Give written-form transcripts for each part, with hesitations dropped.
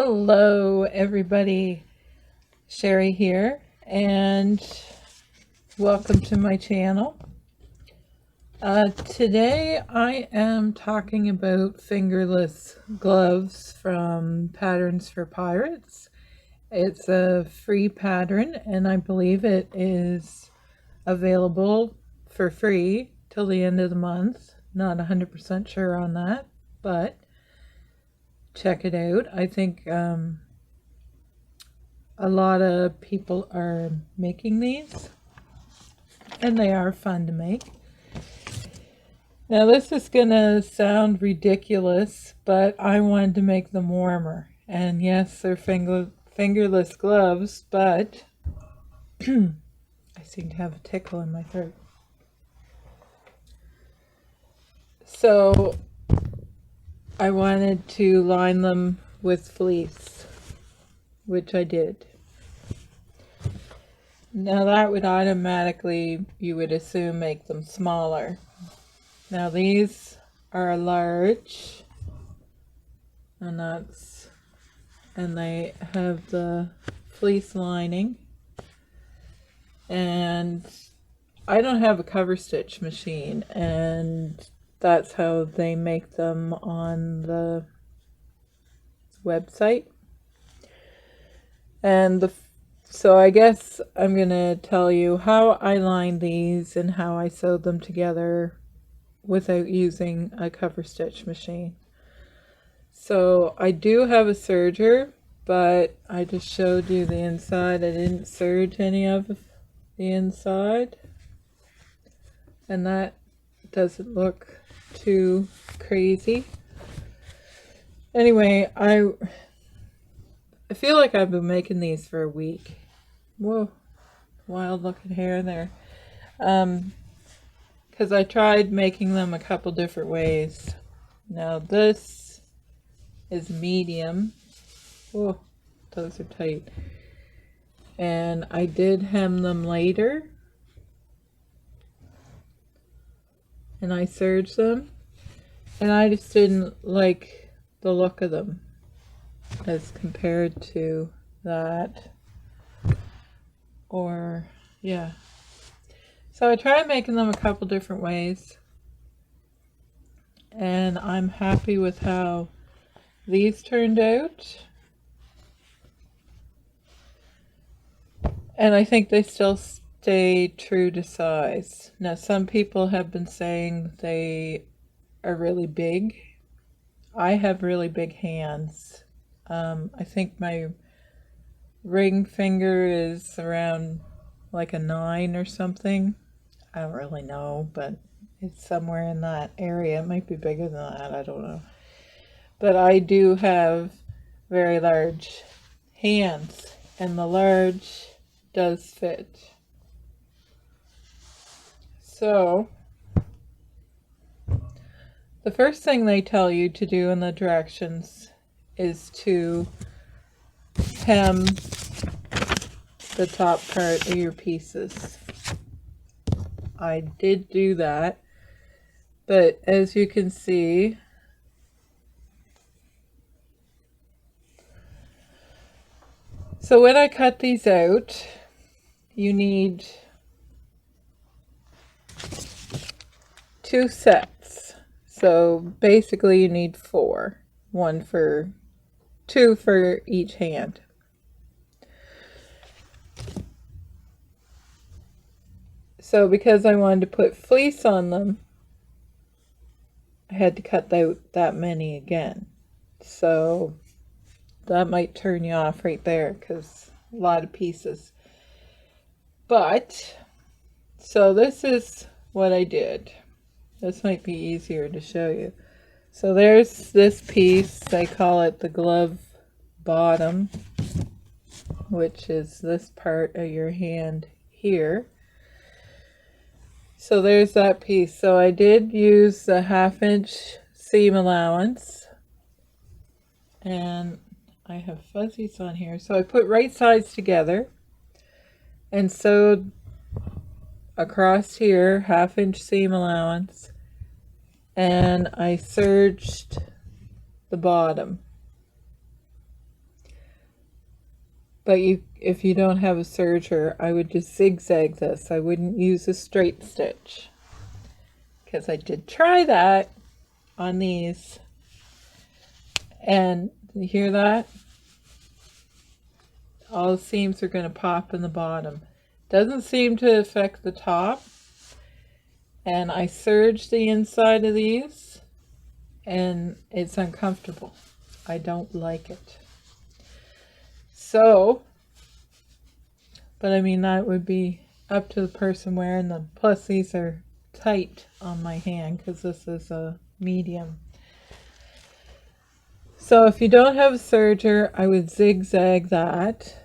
Hello everybody, Sherry here, and welcome to my channel. Today I am talking about fingerless gloves from Patterns for Pirates. It's a free pattern and I believe it is available for free till the end of the month. Not 100% sure on that, but check it out. I think a lot of people are making these and they are fun to make. Now this is gonna sound ridiculous, but I wanted to make them warmer. And yes, they're fingerless gloves, but I seem to have a tickle in my throat. So I wanted to line them with fleece, which I did. Now that would automatically, you would assume, make them smaller. Now these are large, and they have the fleece lining, and I don't have a cover stitch machine, and that's how they make them on the website. And so I guess I'm gonna tell you how I lined these and how I sewed them together without using a cover stitch machine. So I do have a serger, but I just showed you the inside. I didn't serge any of the inside, and that doesn't look too crazy. Anyway, I feel like I've been making these for a week. Whoa, wild looking hair there. Because I tried making them a couple different ways. Now this is medium. Oh, those are tight. And I did hem them later. And I serged them. And I just didn't like the look of them as compared to that. Or, yeah. So I tried making them a couple different ways, and I'm happy with how these turned out. And I think they still stay true to size. Now some people have been saying they are really big. I have really big hands. I think my ring finger is around like a 9 or something. I don't really know, but it's somewhere in that area. It might be bigger than that, I don't know. But I do have very large hands, and the large does fit. So the first thing they tell you to do in the directions is to hem the top part of your pieces. I did do that, but as you can see, so when I cut these out, you need 2 sets. So basically you need 4, 2 for each hand. So because I wanted to put fleece on them, I had to cut out that many again. So that might turn you off right there because a lot of pieces. But, so this is what I did. This might be easier to show you. So there's this piece, they call it the glove bottom, which is this part of your hand here. So there's that piece. So I did use the 1/2 inch seam allowance, and I have fuzzies on here. So I put right sides together and sewed across here 1/2 inch seam allowance, and I serged the bottom. But if you don't have a serger, I would just zigzag this. I wouldn't use a straight stitch, because I did try that on these. And you hear that? All the seams are going to pop in the bottom. Doesn't seem to affect the top. And I serged the inside of these, and it's uncomfortable. I don't like it. So, but I mean, that would be up to the person wearing them. Plus, these are tight on my hand because this is a medium. So if you don't have a serger, I would zigzag that,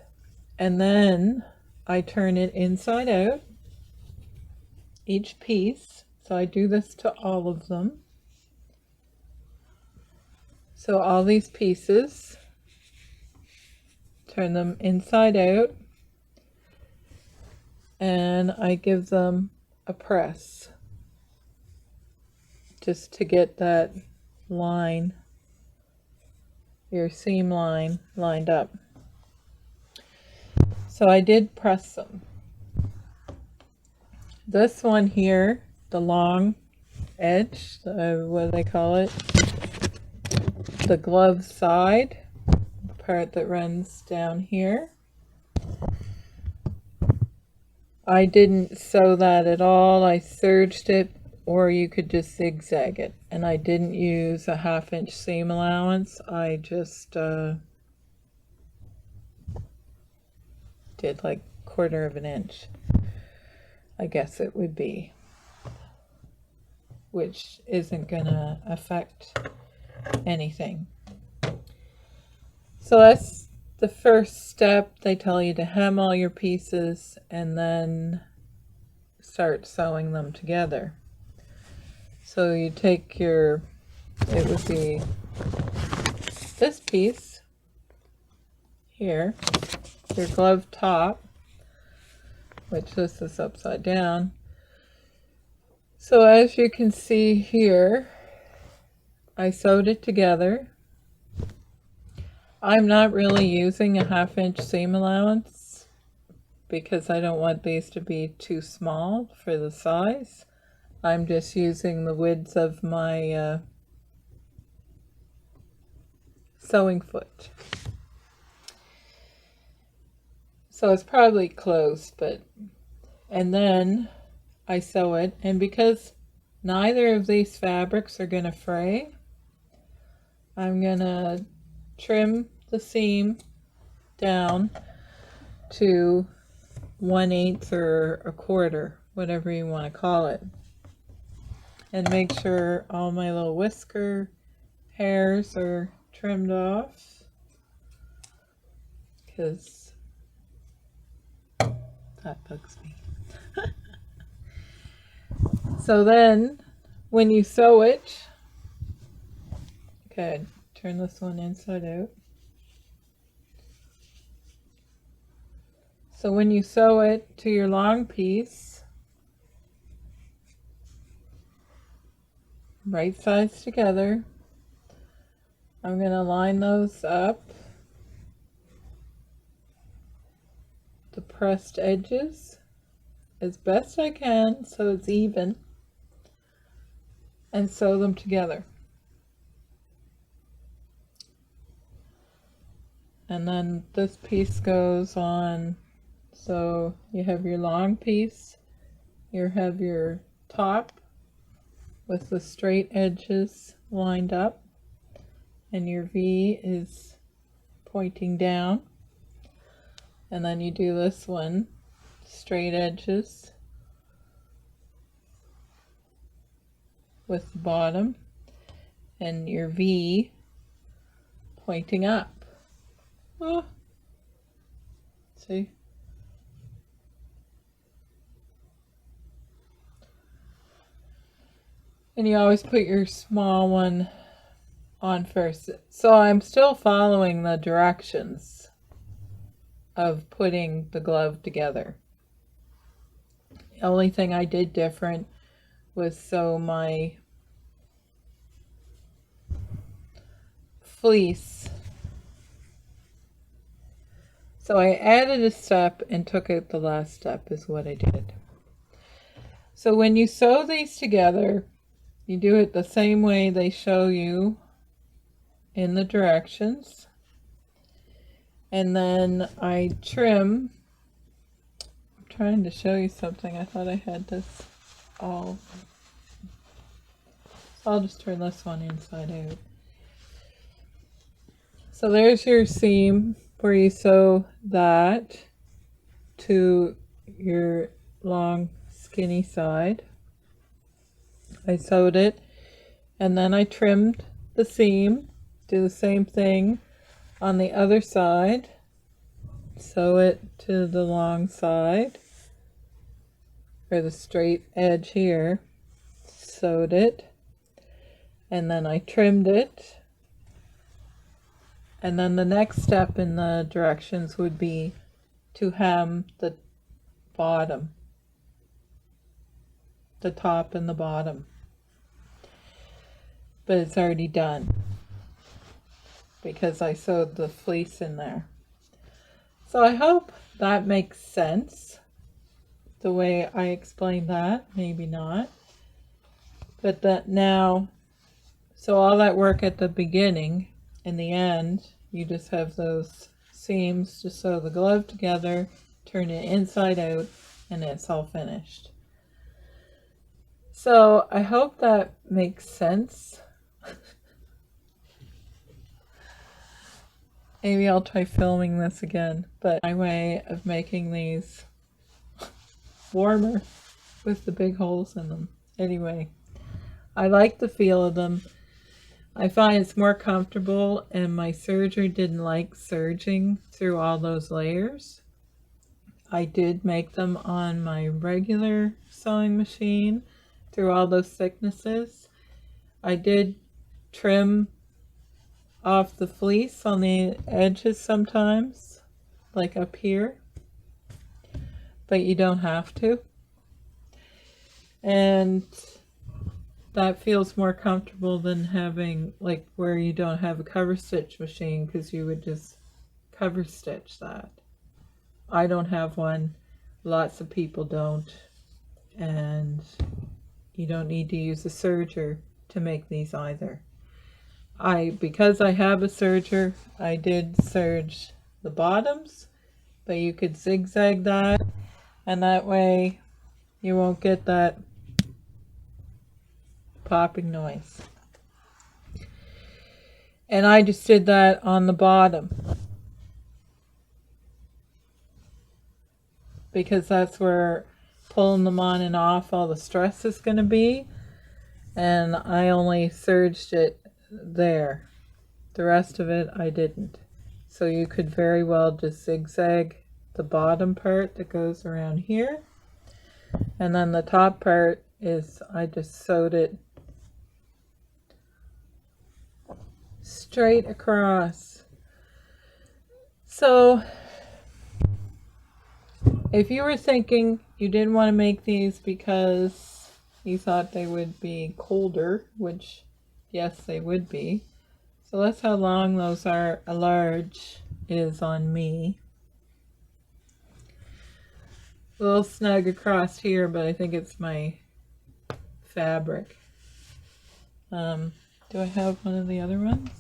and then I turn it inside out, each piece. So I do this to all of them. So all these pieces, turn them inside out, and I give them a press just to get that line, your seam line, lined up. So I did press them. This one here, the long edge, what do they call it? The glove side, the part that runs down here. I didn't sew that at all. I serged it, or you could just zigzag it. And I didn't use a 1/2 inch seam allowance. I just did like 1/4 of an inch, I guess it would be, which isn't gonna affect anything. So that's the first step. They tell you to hem all your pieces and then start sewing them together. So you take your, it would be this piece here, your glove top, which this is upside down. So as you can see here, I sewed it together. I'm not really using a 1/2 inch seam allowance because I don't want these to be too small for the size. I'm just using the width of my sewing foot. So it's probably close, but, and then I sew it, and because neither of these fabrics are going to fray, I'm going to trim the seam down to 1/8 or 1/4, whatever you want to call it, and make sure all my little whisker hairs are trimmed off, because that bugs me. So then when you sew it, okay, turn this one inside out. So when you sew it to your long piece, right sides together, I'm going to line those up, the pressed edges, as best I can so it's even, and sew them together. And then this piece goes on, so you have your long piece, you have your top with the straight edges lined up, and your V is pointing down, and then you do this one, straight edges with the bottom, and your V pointing up. Oh, see? And you always put your small one on first. So I'm still following the directions of putting the glove together. The only thing I did different was sew my fleece So I added a step and took out the last step is what I did. So when you sew these together, you do it the same way they show you in the directions. And then I trim. I'm trying to show you something. I thought I had this all. So I'll just turn this one inside out. So there's your seam where you sew that to your long skinny side. I sewed it and then I trimmed the seam. Do the same thing on the other side. Sew it to the long side or the straight edge here. Sewed it and then I trimmed it. And then the next step in the directions would be to hem the bottom, the top and the bottom. But it's already done because I sewed the fleece in there. So I hope that makes sense the way I explained that. Maybe not. But that now, so all that work at the beginning, in the end, you just have those seams to sew the glove together, turn it inside out, and it's all finished. So I hope that makes sense. Maybe I'll try filming this again, but my way of making these warmer with the big holes in them. Anyway, I like the feel of them. I find it's more comfortable, and my serger didn't like serging through all those layers. I did make them on my regular sewing machine through all those thicknesses. I did trim off the fleece on the edges sometimes, like up here, but you don't have to. And that feels more comfortable than having, like, where you don't have a cover stitch machine, because you would just cover stitch that. I don't have one, lots of people don't, and you don't need to use a serger to make these either. Because I have a serger, I did serge the bottoms, but you could zigzag that, and that way you won't get that popping noise. And I just did that on the bottom because that's where pulling them on and off all the stress is going to be, and I only serged it there. The rest of it I didn't. So you could very well just zigzag the bottom part that goes around here, and then the top part is I just sewed it straight across. So if you were thinking you didn't want to make these because you thought they would be colder, which yes they would be. So that's how long those are. A large is on me. A little snug across here, but I think it's my fabric. Do I have one of the other ones?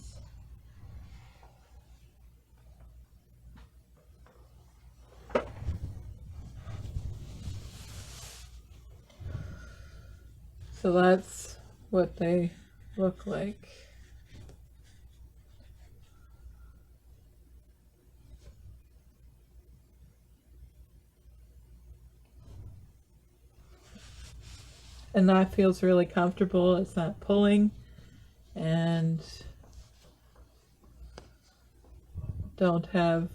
So that's what they look like. And that feels really comfortable. It's not pulling, and don't have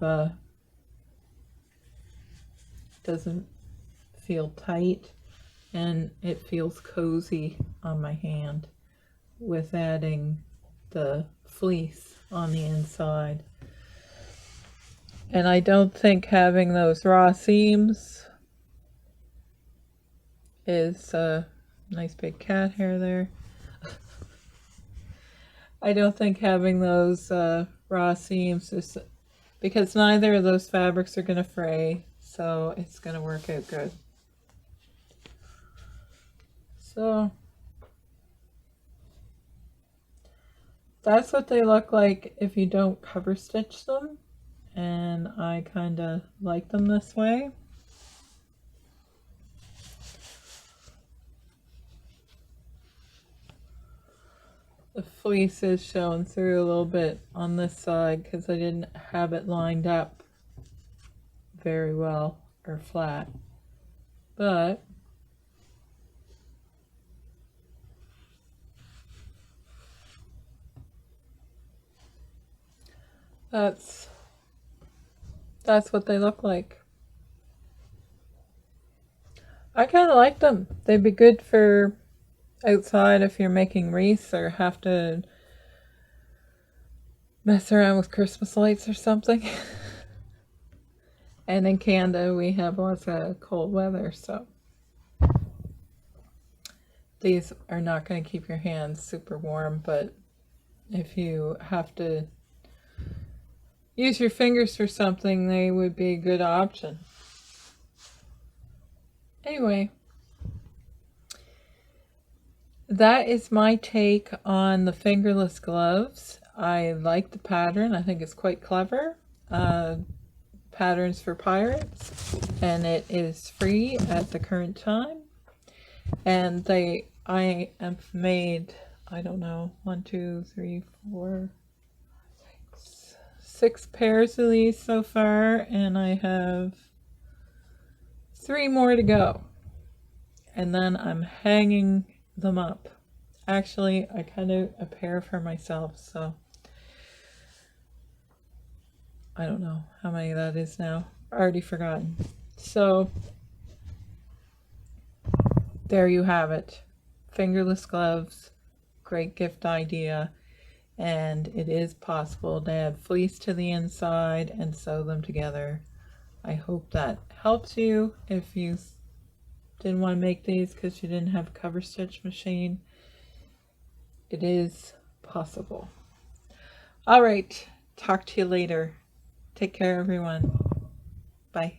doesn't feel tight, and it feels cozy on my hand with adding the fleece on the inside. And I don't think having those raw seams is nice big cat hair there. I don't think having those raw seams is because neither of those fabrics are going to fray, so it's going to work out good. So that's what they look like if you don't cover stitch them, and I kind of like them this way. The fleece is showing through a little bit on this side because I didn't have it lined up very well or flat, but that's what they look like. I kind of like them. They'd be good for outside if you're making wreaths or have to mess around with Christmas lights or something. And in Canada we have lots of cold weather, so these are not going to keep your hands super warm, but if you have to use your fingers for something, they would be a good option. Anyway, that is my take on the fingerless gloves. I like the pattern. I think it's quite clever. Patterns for Pirates, and it is free at the current time. And I have made, I don't know, 1, 2, 3, 4, 6 pairs of these so far, and I have 3 more to go. And then I'm hanging them up. Actually, I cut out a pair for myself, so I don't know how many that is now. Already forgotten. So there you have it. Fingerless gloves, great gift idea, and it is possible to add fleece to the inside and sew them together. I hope that helps you if you didn't want to make these because you didn't have a cover stitch machine. It is possible. All right, talk to you later. Take care, everyone. Bye.